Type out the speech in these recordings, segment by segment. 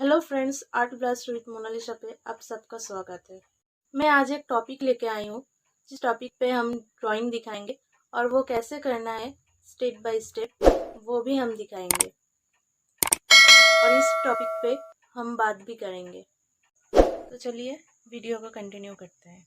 Hello friends, art blast with Monalisa पे आप सबका स्वागत है। मैं आज एक टॉपिक लेके आई हूँ जिस टॉपिक पे हम ड्राइंग दिखाएंगे और वो कैसे करना है स्टेप बाय स्टेप वो भी हम दिखाएंगे और इस टॉपिक पे हम बात भी करेंगे। तो चलिए वीडियो को कंटिन्यू करते हैं।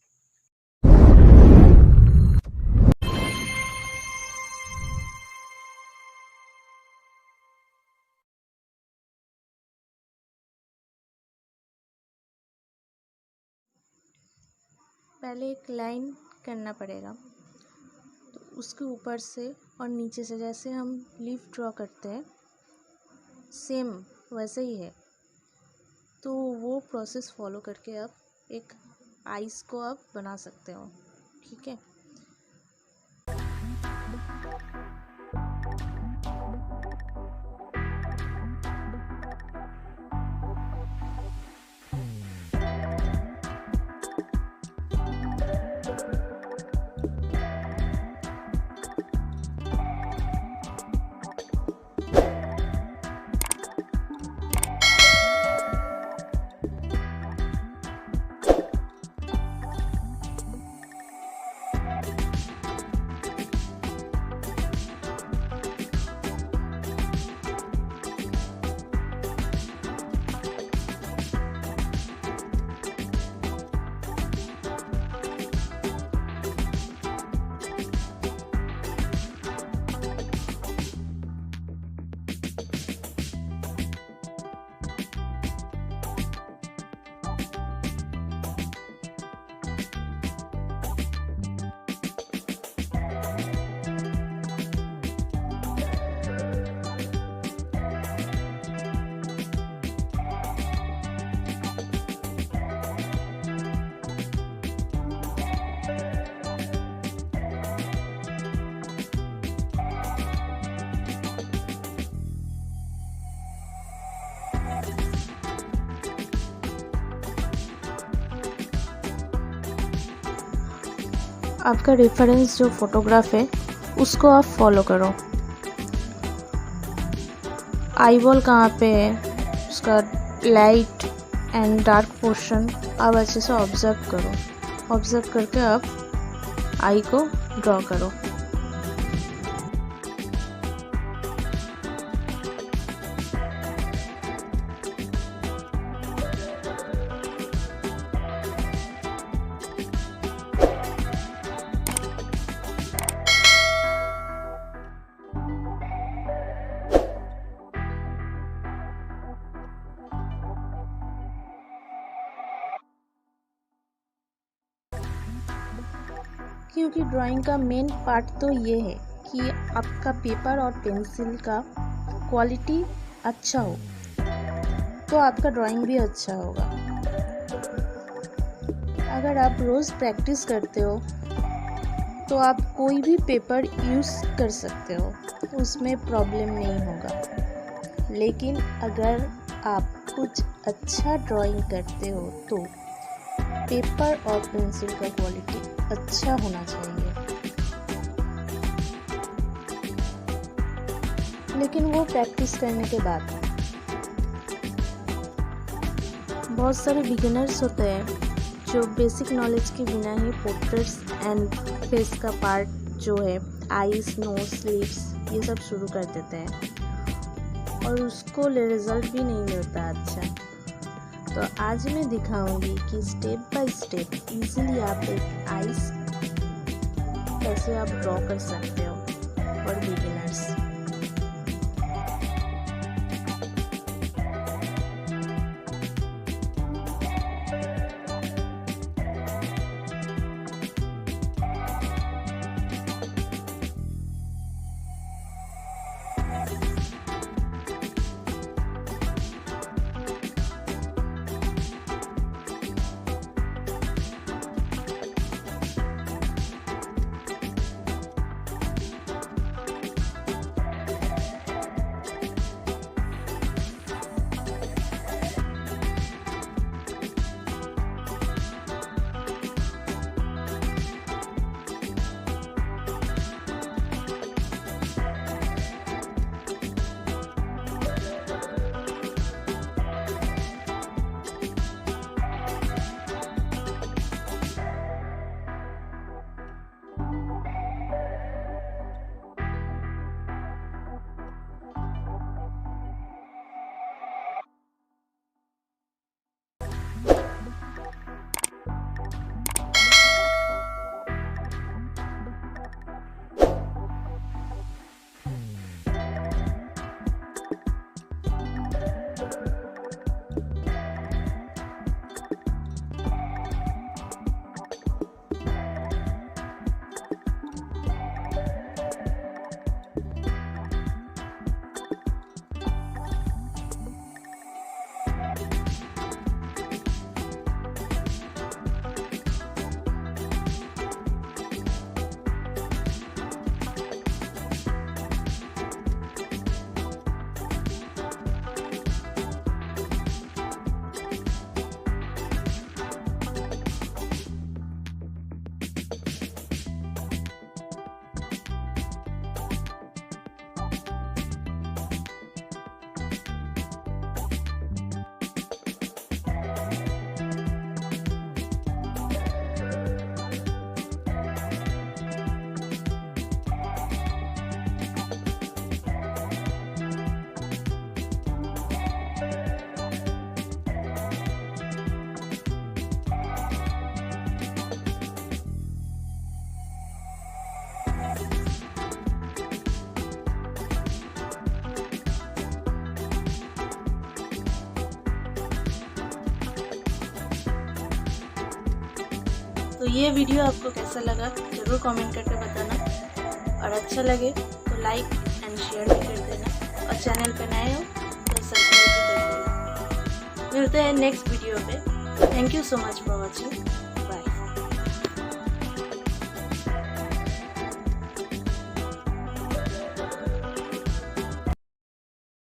पहले एक लाइन करना पड़ेगा, तो उसके ऊपर से और नीचे से जैसे हम लीफ ड्रॉ करते हैं सेम वैसे ही है। तो वो प्रोसेस फॉलो करके आप एक आइस को आप बना सकते हो। ठीक है, आपका रेफरेंस जो फोटोग्राफ है उसको आप फॉलो करो। आई बॉल कहाँ पे है, उसका लाइट एंड डार्क पोर्शन आप अच्छे से ऑब्जर्व करो। ऑब्जर्व करके आप आई को ड्रॉ करो। क्योंकि ड्राइंग का मेन पार्ट तो ये है कि आपका पेपर और पेंसिल का क्वालिटी अच्छा हो, तो आपका ड्राइंग भी अच्छा होगा। अगर आप रोज़ प्रैक्टिस करते हो तो आप कोई भी पेपर यूज़ कर सकते हो, उसमें प्रॉब्लम नहीं होगा। लेकिन अगर आप कुछ अच्छा ड्राइंग करते हो तो पेपर और पेंसिल का क्वालिटी अच्छा होना चाहिए। लेकिन वो प्रैक्टिस करने के बाद बहुत सारे बिगिनर्स होते हैं जो बेसिक नॉलेज के बिना ही पोर्ट्रेट्स एंड फेस का पार्ट जो है आईज, नोज, लिप्स ये सब शुरू कर देते हैं और उसको रिजल्ट भी नहीं मिलता अच्छा। तो आज मैं दिखाऊंगी कि स्टेप बाय स्टेप इजीली आप एक आइस कैसे आप ड्रॉ कर सकते हो फॉर बिगिनर्स। तो ये वीडियो आपको कैसा लगा ज़रूर कमेंट करके बताना, और अच्छा लगे तो लाइक एंड शेयर भी कर देना, और चैनल पे नए हो तो सब्सक्राइब भी कर देना। मिलते हैं नेक्स्ट वीडियो पे। Thank you so much for watching.